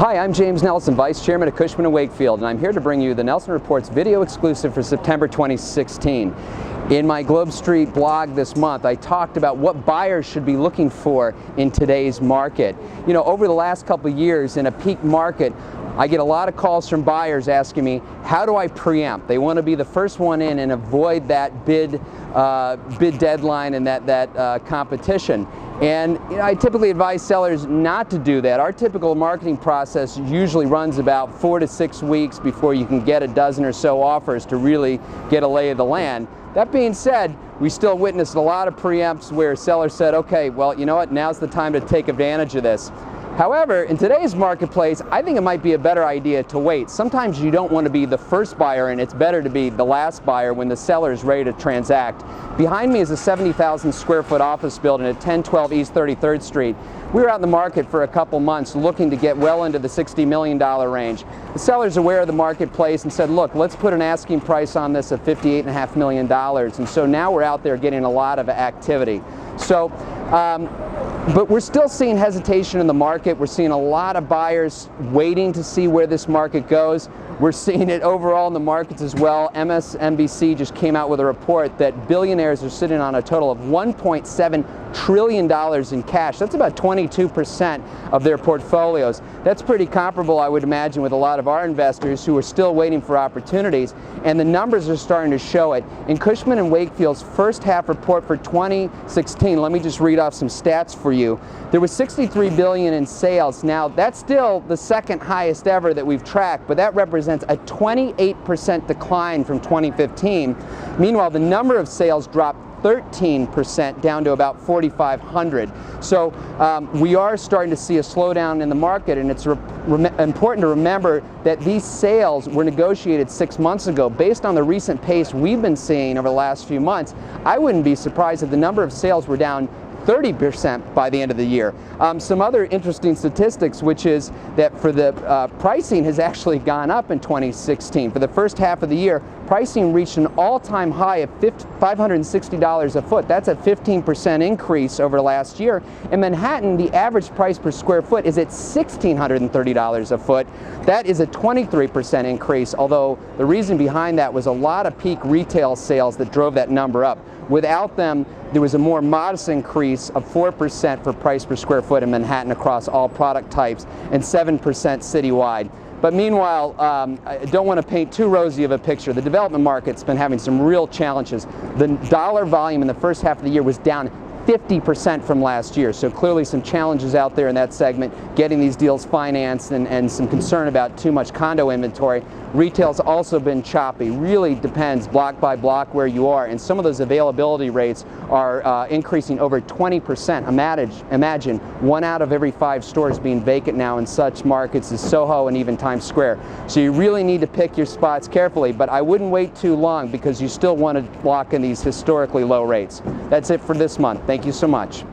Hi, I'm James Nelson, Vice Chairman of Cushman & Wakefield, and I'm here to bring you the Nelson Report's video exclusive for September 2016. In my Globe Street blog this month, I talked about what buyers should be looking for in today's market. You know, over the last couple of years in a peak market, I get a lot of calls from buyers asking me, how do I preempt? They want to be the first one in and avoid that bid deadline and that competition. And you know, I typically advise sellers not to do that. Our typical marketing process usually runs about 4 to 6 weeks before you can get a dozen or so offers to really get a lay of the land. That being said, we still witnessed a lot of preempts where sellers said, okay, well, you know what, now's the time to take advantage of this. However, in today's marketplace, I think it might be a better idea to wait. Sometimes you don't want to be the first buyer, and it's better to be the last buyer when the seller is ready to transact. Behind me is a 70,000 square foot office building at 1012 East 33rd Street. We were out in the market for a couple months looking to get well into the $60 million range. The seller's aware of the marketplace and said, look, let's put an asking price on this of $58.5 million. And so now we're out there getting a lot of activity. So, but we're still seeing hesitation in the market. We're seeing a lot of buyers waiting to see where this market goes. We're seeing it overall in the markets as well. MSNBC just came out with a report that billionaires are sitting on a total of $1.7 trillion in cash. That's about 22% of their portfolios. That's pretty comparable, I would imagine, with a lot of our investors who are still waiting for opportunities, and the numbers are starting to show it. In Cushman & Wakefield's first half report for 2016, let me just read off some stats for you. There was $63 billion in sales. Now, that's still the second highest ever that we've tracked, but that represents a 28% decline from 2015. Meanwhile, the number of sales dropped 13% down to about 4,500. So we are starting to see a slowdown in the market, and it's important to remember that these sales were negotiated 6 months ago. Based on the recent pace we've been seeing over the last few months, I wouldn't be surprised if the number of sales were down 30% by the end of the year. Some other interesting statistics, which is that for the pricing has actually gone up in 2016. For the first half of the year, pricing reached an all-time high of $560 a foot. That's a 15% increase over last year. In Manhattan, the average price per square foot is at $1,630 a foot. That is a 23% increase, although the reason behind that was a lot of peak retail sales that drove that number up. Without them, there was a more modest increase of 4% for price per square foot in Manhattan across all product types and 7% citywide. But meanwhile, I don't want to paint too rosy of a picture. The development market's been having some real challenges. The dollar volume in the first half of the year was down 50% from last year, so clearly some challenges out there in that segment, getting these deals financed and some concern about too much condo inventory. Retail's also been choppy. Really depends block by block where you are, and some of those availability rates are increasing over 20%. Imagine 1 out of every 5 stores being vacant now in such markets as Soho and even Times Square. So you really need to pick your spots carefully, but I wouldn't wait too long because you still want to lock in these historically low rates. That's it for this month. Thank you so much.